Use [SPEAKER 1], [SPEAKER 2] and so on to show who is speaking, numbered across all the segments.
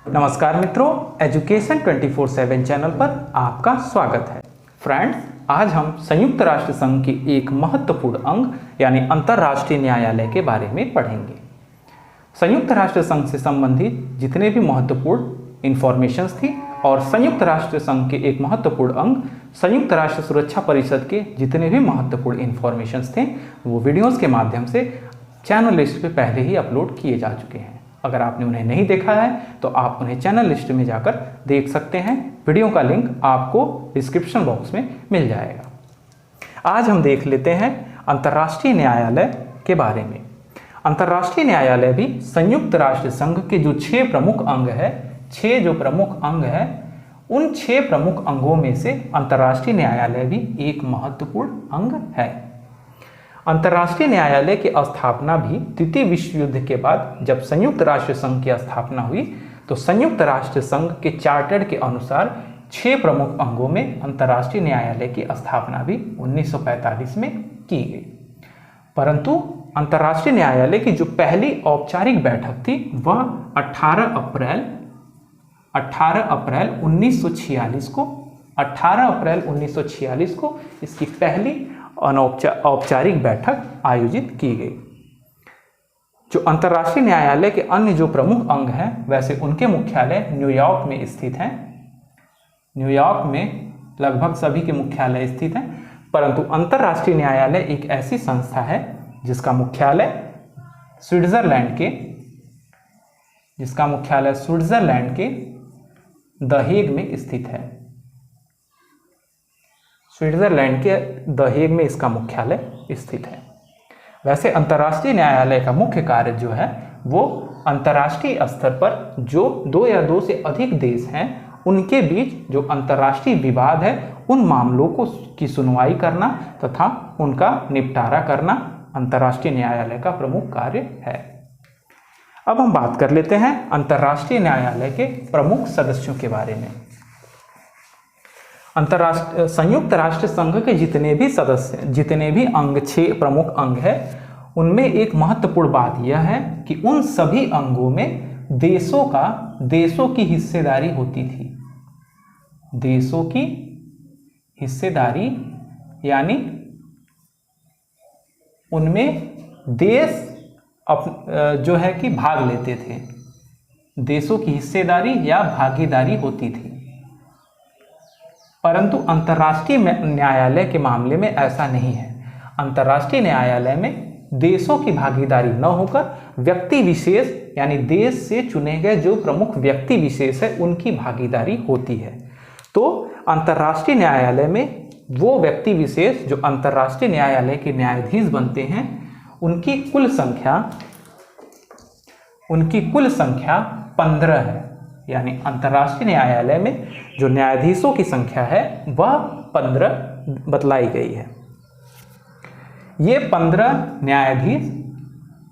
[SPEAKER 1] नमस्कार मित्रों, education 24/7 channel पर आपका स्वागत है। फ्रेंड्स, आज हम संयुक्त राष्ट्र संघ के एक महत्वपूर्ण अंग यानी अंतर्राष्ट्रीय न्यायालय के बारे में पढ़ेंगे। संयुक्त राष्ट्र संघ से संबंधित जितने भी महत्वपूर्ण इंफॉर्मेशंस थी और संयुक्त राष्ट्र संघ के एक महत्वपूर्ण अंग संयुक्त राष्ट्र सुरक्षा परिषद के जितने भी महत्वपूर्ण इंफॉर्मेशंस थे वो वीडियोस के माध्यम से चैनल लिस्ट पे पहले ही अपलोड किए जा चुके हैं। अगर आपने उन्हें नहीं देखा है तो आप उन्हें चैनल लिस्ट में जाकर देख सकते हैं। वीडियो का लिंक आपको डिस्क्रिप्शन बॉक्स में मिल जाएगा। आज हम देख लेते हैं अंतर्राष्ट्रीय न्यायालय के बारे में। अंतर्राष्ट्रीय न्यायालय भी संयुक्त राष्ट्र संघ के जो 6 प्रमुख अंग है, 6 जो प्रमुख अंग है, उन 6 प्रमुख अंगों में से अंतर्राष्ट्रीय न्यायालय भी एक महत्वपूर्ण अंग है। अंतर्राष्ट्रीय न्यायालय की स्थापना भी द्वितीय विश्व युद्ध के बाद जब संयुक्त राष्ट्र संघ की स्थापना हुई तो संयुक्त राष्ट्र संघ के चार्टर के अनुसार 6 प्रमुख अंगों में अंतर्राष्ट्रीय न्यायालय की स्थापना भी 1945 में की गई। परंतु अंतर्राष्ट्रीय न्यायालय की जो पहली औपचारिक बैठक थी वह 18 अप्रैल 1946 को इसकी पहली औपचारिक बैठक आयोजित की गई। जो अंतर्राष्ट्रीय न्यायालय के अन्य जो प्रमुख अंग हैं वैसे उनके मुख्यालय न्यूयॉर्क में स्थित हैं। न्यूयॉर्क में लगभग सभी के मुख्यालय स्थित हैं, परंतु अंतर्राष्ट्रीय न्यायालय एक ऐसी संस्था है जिसका मुख्यालय स्विट्जरलैंड के द हेग में स्थित है। स्विट्जरलैंड के द हेग में इसका मुख्यालय स्थित है। वैसे अंतर्राष्ट्रीय न्यायालय का मुख्य कार्य जो है वो अंतर्राष्ट्रीय स्तर पर जो 2 या 2 से अधिक देश हैं उनके बीच जो अंतर्राष्ट्रीय विवाद है उन मामलों की सुनवाई करना तथा उनका निपटारा करना अंतर्राष्ट्रीय न्यायालय का प्रमुख कार्य है। अब हम बात कर लेते हैं अंतर्राष्ट्रीय न्यायालय के प्रमुख सदस्यों के बारे में। संयुक्त राष्ट्र संघ के जितने भी अंग 6 प्रमुख अंग है उनमें एक महत्वपूर्ण बात यह है कि उन सभी अंगों में देशों की हिस्सेदारी होती थी। देशों की हिस्सेदारी यानी उनमें देश जो है कि भाग लेते थे। देशों की हिस्सेदारी या भागीदारी होती थी। परंतु अंतर्राष्ट्रीय न्यायालय के मामले में ऐसा नहीं है। अंतर्राष्ट्रीय न्यायालय में देशों की भागीदारी न होकर व्यक्ति विशेष यानी देश से चुने गए जो प्रमुख व्यक्ति विशेष है उनकी भागीदारी होती है। तो अंतर्राष्ट्रीय न्यायालय में वो व्यक्ति विशेष जो अंतर्राष्ट्रीय न्यायालय के न्यायाधीश बनते हैं उनकी कुल संख्या 15 है। यानी अंतर्राष्ट्रीय न्यायालय में जो न्यायाधीशों की संख्या है वह 15 बतलाई गई है। ये 15 न्यायाधीश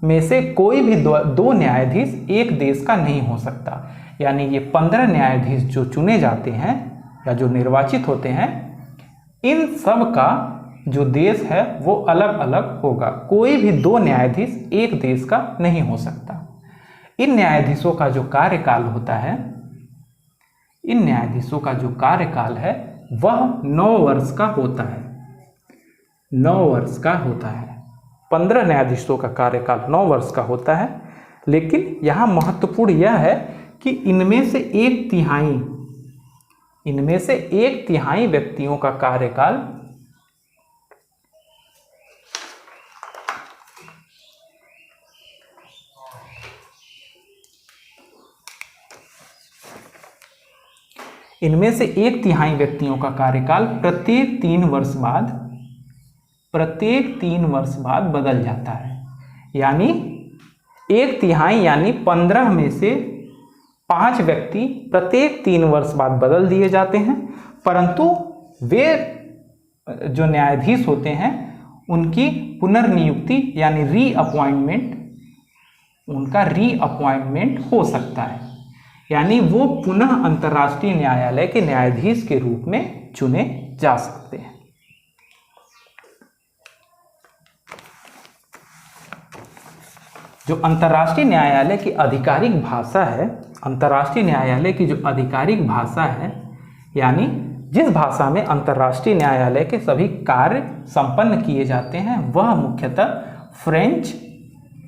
[SPEAKER 1] में से कोई भी 2 न्यायाधीश एक देश का नहीं हो सकता। यानी ये 15 न्यायाधीश जो चुने जाते हैं या जो निर्वाचित होते हैं इन सब का जो देश है वो अलग अलग होगा। कोई भी 2 न्यायाधीश एक देश का नहीं हो सकता। इन न्यायाधीशों का जो कार्यकाल है वह 9 वर्ष का होता है। 9 वर्ष का होता है। 15 न्यायाधीशों का कार्यकाल 9 वर्ष का होता है। लेकिन यहाँ महत्वपूर्ण यह है कि इनमें से एक तिहाई व्यक्तियों का कार्यकाल प्रत्येक 3 वर्ष बाद बदल जाता है। यानी 1/3 यानी 15 में से 5 व्यक्ति प्रत्येक 3 वर्ष बाद बदल दिए जाते हैं। परंतु वे जो न्यायाधीश होते हैं उनकी पुनर्नियुक्ति यानी रीअपॉइंटमेंट हो सकता है। यानी वो पुनः अंतर्राष्ट्रीय न्यायालय के न्यायाधीश के रूप में चुने जा सकते हैं। जो अंतर्राष्ट्रीय न्यायालय की आधिकारिक भाषा है अंतर्राष्ट्रीय न्यायालय की जो आधिकारिक भाषा है, यानी जिस भाषा में अंतर्राष्ट्रीय न्यायालय के सभी कार्य संपन्न किए जाते हैं, वह मुख्यतः फ्रेंच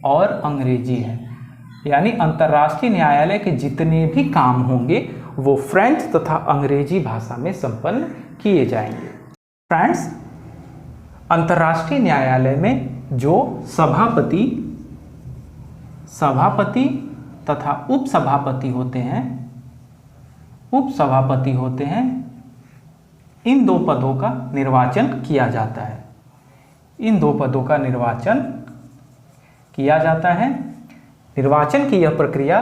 [SPEAKER 1] और अंग्रेजी है। यानी अंतर्राष्ट्रीय न्यायालय के जितने भी काम होंगे वो फ्रेंच तथा अंग्रेजी भाषा में संपन्न किए जाएंगे। फ्रेंड्स, अंतर्राष्ट्रीय न्यायालय में जो सभापति तथा उपसभापति होते हैं, इन दो पदों का निर्वाचन किया जाता है। निर्वाचन की यह प्रक्रिया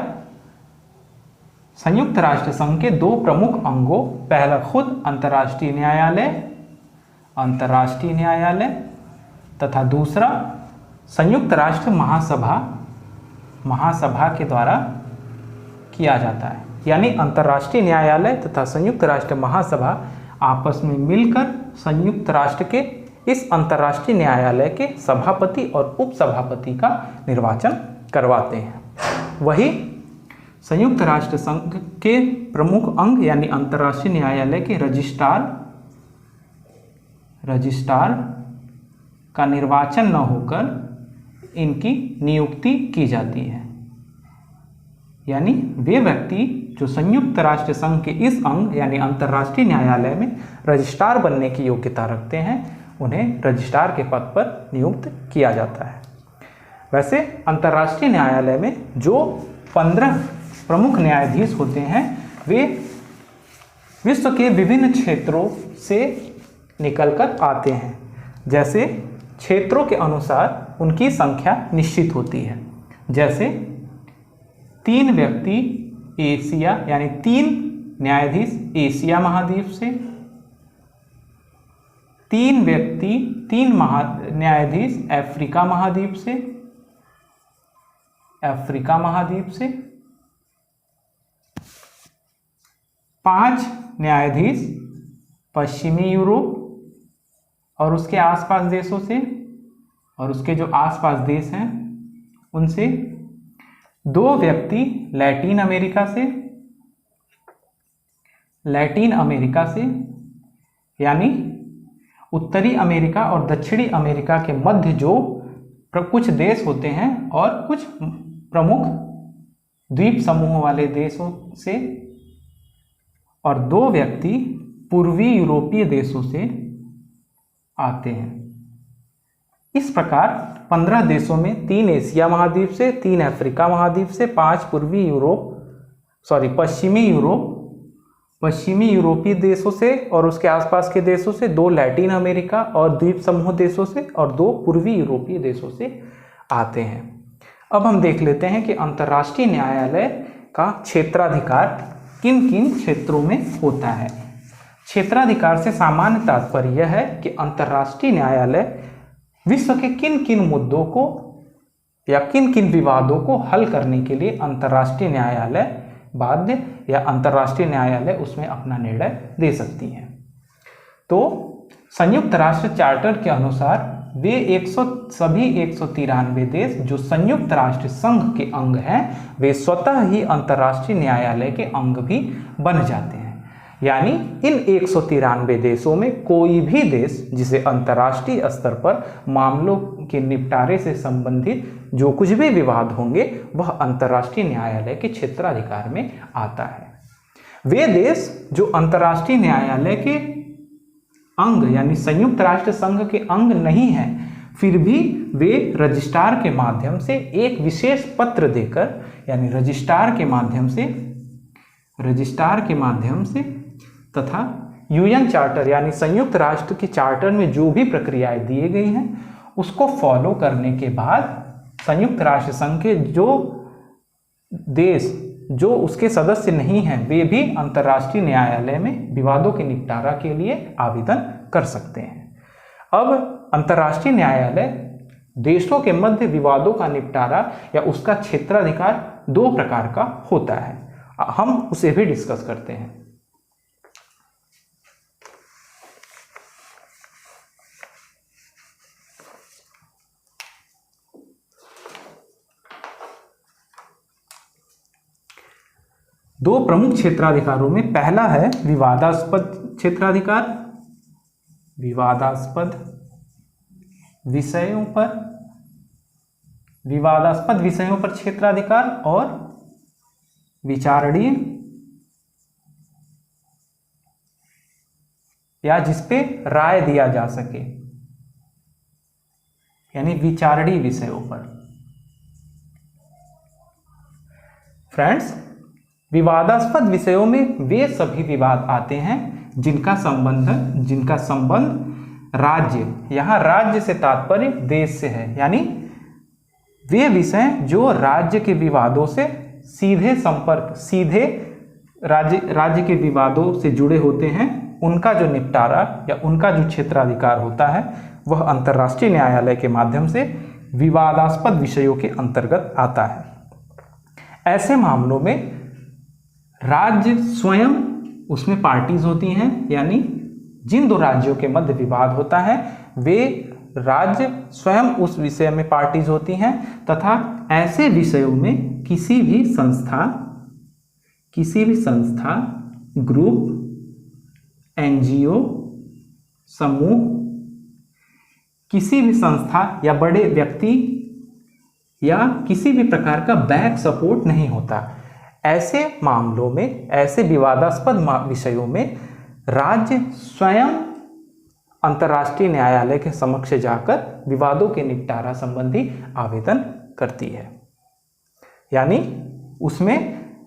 [SPEAKER 1] संयुक्त राष्ट्र संघ के दो प्रमुख अंगों, पहला खुद अंतर्राष्ट्रीय न्यायालय तथा दूसरा संयुक्त राष्ट्र महासभा के द्वारा किया जाता है। यानी अंतर्राष्ट्रीय न्यायालय तथा संयुक्त राष्ट्र महासभा आपस में मिलकर संयुक्त राष्ट्र के इस अंतर्राष्ट्रीय न्यायालय के सभापति और उपसभापति का निर्वाचन करवाते हैं। वही संयुक्त राष्ट्र संघ के प्रमुख अंग यानी अंतर्राष्ट्रीय न्यायालय के रजिस्ट्रार का निर्वाचन न होकर इनकी नियुक्ति की जाती है। यानी वे व्यक्ति जो संयुक्त राष्ट्र संघ के इस अंग यानी अंतर्राष्ट्रीय न्यायालय में रजिस्ट्रार बनने की योग्यता रखते हैं, उन्हें रजिस्ट्रार के पद पर नियुक्त किया जाता है। वैसे अंतर्राष्ट्रीय न्यायालय में जो 15 प्रमुख न्यायाधीश होते हैं, वे विश्व के विभिन्न क्षेत्रों से निकलकर आते हैं। जैसे क्षेत्रों के अनुसार उनकी संख्या निश्चित होती है। जैसे 3 व्यक्ति एशिया यानी 3 न्यायाधीश एशिया महाद्वीप से, 3 न्यायाधीश अफ्रीका महाद्वीप से, 5 न्यायाधीश पश्चिमी यूरोप और उसके आसपास देशों से, और उसके जो आसपास देश हैं उनसे, 2 व्यक्ति लैटिन अमेरिका से यानी उत्तरी अमेरिका और दक्षिणी अमेरिका के मध्य जो कुछ देश होते हैं और कुछ प्रमुख द्वीप समूह वाले देशों से, और 2 व्यक्ति पूर्वी यूरोपीय देशों से आते हैं। इस प्रकार 15 देशों में 3 एशिया महाद्वीप से, 3 अफ्रीका महाद्वीप से, 5 पश्चिमी यूरोपीय देशों से और उसके आसपास के देशों से, 2 लैटिन अमेरिका और द्वीप समूह देशों से और 2 पूर्वी यूरोपीय देशों से आते हैं। अब हम देख लेते हैं कि अंतर्राष्ट्रीय न्यायालय का क्षेत्राधिकार किन किन क्षेत्रों में होता है। क्षेत्राधिकार से सामान्य तात्पर्य यह है कि अंतर्राष्ट्रीय न्यायालय विश्व के किन किन मुद्दों को या किन किन विवादों को हल करने के लिए अंतर्राष्ट्रीय न्यायालय बाध्य या अंतर्राष्ट्रीय न्यायालय उसमें अपना निर्णय दे सकती है। तो संयुक्त राष्ट्र चार्टर के अनुसार वे सभी 193 देश जो संयुक्त राष्ट्र संघ के अंग हैं, वे स्वतः ही अंतर्राष्ट्रीय न्यायालय के अंग भी बन जाते हैं। यानी इन 193 देशों में कोई भी देश जिसे अंतर्राष्ट्रीय स्तर पर मामलों के निपटारे से संबंधित जो कुछ भी विवाद होंगे, वह अंतर्राष्ट्रीय न्यायालय के क्षेत्राधिकार में आता है। वे देश जो अंतर्राष्ट्रीय न्यायालय के अंग यानी संयुक्त राष्ट्र संघ के अंग नहीं हैं, फिर भी वे रजिस्ट्रार के माध्यम से एक विशेष पत्र देकर यानी रजिस्ट्रार के माध्यम से तथा यूएन चार्टर यानी संयुक्त राष्ट्र के चार्टर में जो भी प्रक्रियाएं दिए गई हैं उसको फॉलो करने के बाद संयुक्त राष्ट्र संघ के जो देश जो उसके सदस्य नहीं हैं, वे भी अंतर्राष्ट्रीय न्यायालय में विवादों के निपटारा के लिए आवेदन कर सकते हैं। अब अंतर्राष्ट्रीय न्यायालय देशों के मध्य विवादों का निपटारा या उसका क्षेत्राधिकार 2 प्रकार का होता है। हम उसे भी डिस्कस करते हैं। दो प्रमुख क्षेत्राधिकारों में पहला है विवादास्पद क्षेत्राधिकार, विवादास्पद विषयों पर क्षेत्राधिकार, और विचारणीय या जिसपे राय दिया जा सके, यानी विचारणीय विषयों पर। फ्रेंड्स, विवादास्पद विषयों में वे सभी विवाद आते हैं जिनका संबंध राज्य, यहां राज्य से तात्पर्य देश से है, यानी वे विषय जो राज्य के विवादों से सीधे राज्य के विवादों से जुड़े होते हैं, उनका जो निपटारा या उनका जो क्षेत्राधिकार होता है वह अंतर्राष्ट्रीय न्यायालय के माध्यम से विवादास्पद विषयों के अंतर्गत आता है। ऐसे मामलों में राज्य स्वयं उसमें पार्टीज होती हैं, यानी जिन दो राज्यों के मध्य विवाद होता है वे राज्य स्वयं उस विषय में पार्टीज होती हैं, तथा ऐसे विषयों में किसी भी संस्था, ग्रुप, एनजीओ, समूह, किसी भी संस्था या बड़े व्यक्ति या किसी भी प्रकार का बैक सपोर्ट नहीं होता। ऐसे मामलों में, ऐसे विवादास्पद विषयों में राज्य स्वयं अंतर्राष्ट्रीय न्यायालय के समक्ष जाकर विवादों के निपटारा संबंधी आवेदन करती है, यानी उसमें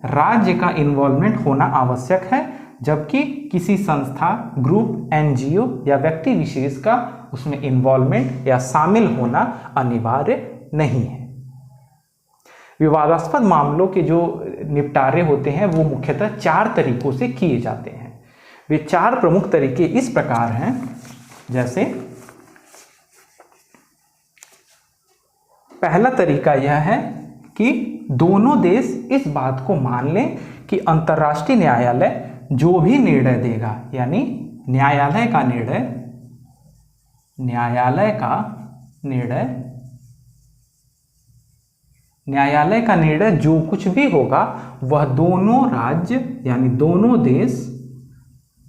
[SPEAKER 1] राज्य का इन्वॉल्वमेंट होना आवश्यक है, जबकि किसी संस्था, ग्रुप, एनजीओ या व्यक्ति विशेष का उसमें इन्वॉल्वमेंट या शामिल होना अनिवार्य नहीं है। विवादास्पद मामलों के जो निपटारे होते हैं वो मुख्यतः 4 तरीकों से किए जाते हैं। वे 4 प्रमुख तरीके इस प्रकार हैं, जैसे पहला तरीका यह है कि दोनों देश इस बात को मान लें कि अंतर्राष्ट्रीय न्यायालय जो भी निर्णय देगा, यानी न्यायालय का निर्णय जो कुछ भी होगा वह दोनों राज्य यानी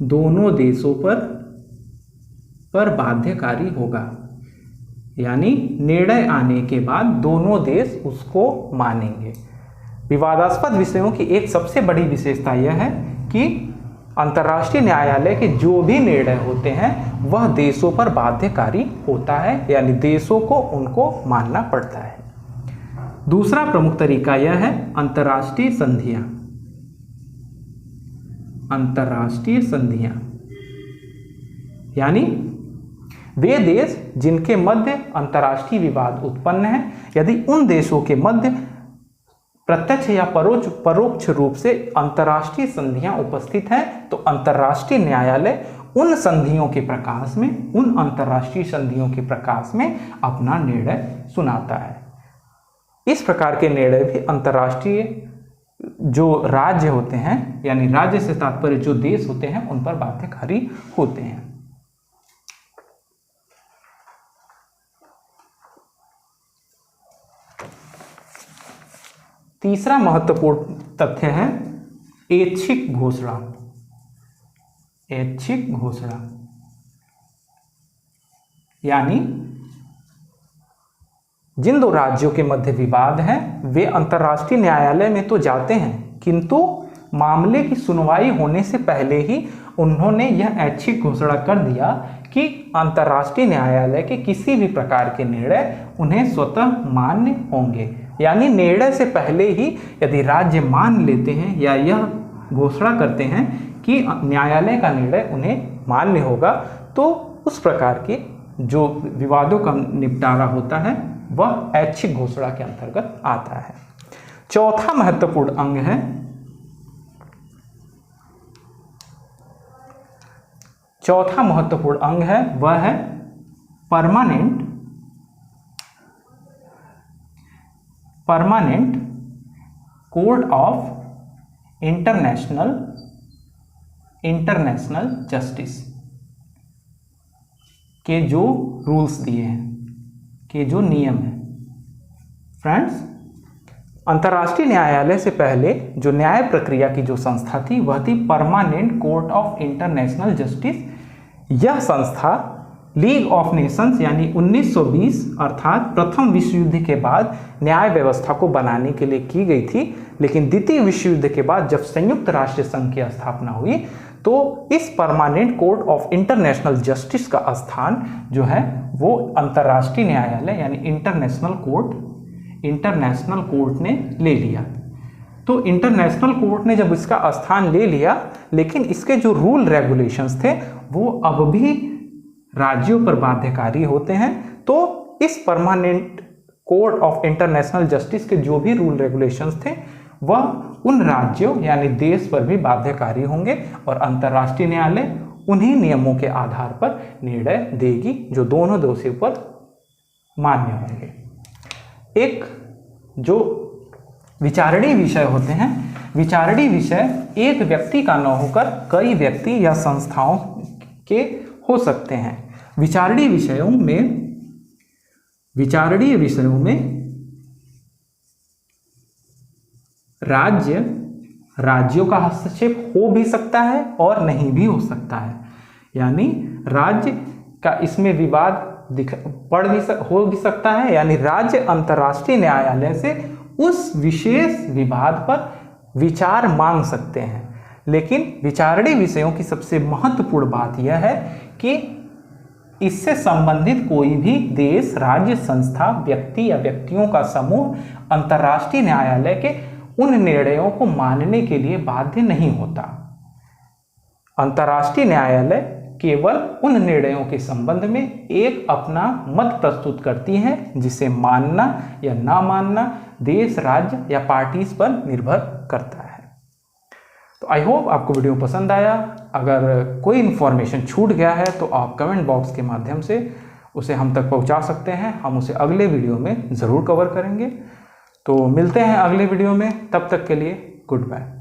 [SPEAKER 1] दोनों देशों पर बाध्यकारी होगा, यानी निर्णय आने के बाद दोनों देश उसको मानेंगे। विवादास्पद विषयों की एक सबसे बड़ी विशेषता यह है कि अंतर्राष्ट्रीय न्यायालय के जो भी निर्णय होते हैं वह देशों पर बाध्यकारी होता है, यानी देशों को उनको मानना पड़ता है। दूसरा प्रमुख तरीका यह है अंतर्राष्ट्रीय संधियां, यानी वे देश जिनके मध्य अंतर्राष्ट्रीय विवाद उत्पन्न है, यदि उन देशों के मध्य प्रत्यक्ष या परोक्ष रूप से अंतर्राष्ट्रीय संधियां उपस्थित हैं, तो अंतर्राष्ट्रीय न्यायालय उन अंतर्राष्ट्रीय संधियों के प्रकाश में अपना निर्णय सुनाता है। इस प्रकार के निर्णय भी अंतर्राष्ट्रीय जो राज्य होते हैं, यानी राज्य से तात्पर्य जो देश होते हैं, उन पर बाध्यकारी होते हैं। तीसरा महत्वपूर्ण तथ्य है ऐच्छिक घोषणा, यानी जिन दो राज्यों के मध्य विवाद है वे अंतर्राष्ट्रीय न्यायालय में तो जाते हैं, किंतु मामले की सुनवाई होने से पहले ही उन्होंने यह ऐच्छिक घोषणा कर दिया कि अंतर्राष्ट्रीय न्यायालय के किसी भी प्रकार के निर्णय उन्हें स्वतः मान्य होंगे। यानी निर्णय से पहले ही यदि राज्य मान लेते हैं या यह घोषणा करते हैं कि न्यायालय का निर्णय उन्हें मान्य होगा, तो उस प्रकार के जो विवादों का निपटारा होता है वह ऐच्छिक घोषणा के अंतर्गत आता है। चौथा महत्वपूर्ण अंग है वह है permanent code of international justice के जो रूल्स दिए हैं, के जो नियम हैं। फ्रेंड्स, अंतर्राष्ट्रीय न्यायालय से पहले जो न्याय प्रक्रिया की जो संस्था थी वह थी permanent court of international justice. यह संस्था लीग ऑफ नेशंस यानी 1920 अर्थात प्रथम विश्व युद्ध के बाद न्याय व्यवस्था को बनाने के लिए की गई थी, लेकिन द्वितीय विश्व युद्ध के बाद जब संयुक्त राष्ट्र संघ की स्थापना हुई तो इस permanent court of international justice का स्थान जो है वो अंतर्राष्ट्रीय न्यायालय यानी इंटरनेशनल कोर्ट ने ले लिया। तो इंटरनेशनल कोर्ट ने जब इसका स्थान ले लिया, लेकिन इसके जो रूल रेगुलेशंस थे वो अब भी राज्यों पर बाध्यकारी होते हैं। तो इस permanent court of international justice के जो भी रूल रेगुलेशंस थे वह उन राज्यों यानी देश पर भी बाध्यकारी होंगे और अंतर्राष्ट्रीय न्यायालय उन्हीं नियमों के आधार पर निर्णय देगी जो दोनों दोषियों पर मान्य होंगे। एक जो विचारणीय विषय होते हैं, विचारणीय विषय एक व्यक्ति का न होकर कई व्यक्ति या संस्थाओं के हो सकते हैं। विचारणीय विषयों में राज्यों का हस्तक्षेप हो भी सकता है और नहीं भी हो सकता है, यानी राज्य का इसमें विवाद हो भी सकता है, यानी राज्य अंतर्राष्ट्रीय न्यायालय से उस विशेष विवाद पर विचार मांग सकते हैं। लेकिन विचारणीय विषयों की सबसे महत्वपूर्ण बात यह है कि इससे संबंधित कोई भी देश, राज्य, संस्था, व्यक्ति या व्यक्तियों का समूह अंतर्राष्ट्रीय न्यायालय के उन निर्णयों को मानने के लिए बाध्य नहीं होता। अंतर्राष्ट्रीय न्यायालय केवल उन निर्णयों के संबंध में एक अपना मत प्रस्तुत करती है जिसे मानना या ना मानना देश, राज्य या पार्टीज पर निर्भर करता है। तो आई होप आपको वीडियो पसंद आया। अगर कोई इन्फॉर्मेशन छूट गया है तो आप कमेंट बॉक्स के माध्यम से उसे हम तक पहुंचा सकते हैं, हम उसे अगले वीडियो में ज़रूर कवर करेंगे। तो मिलते हैं अगले वीडियो में, तब तक के लिए गुड बाय।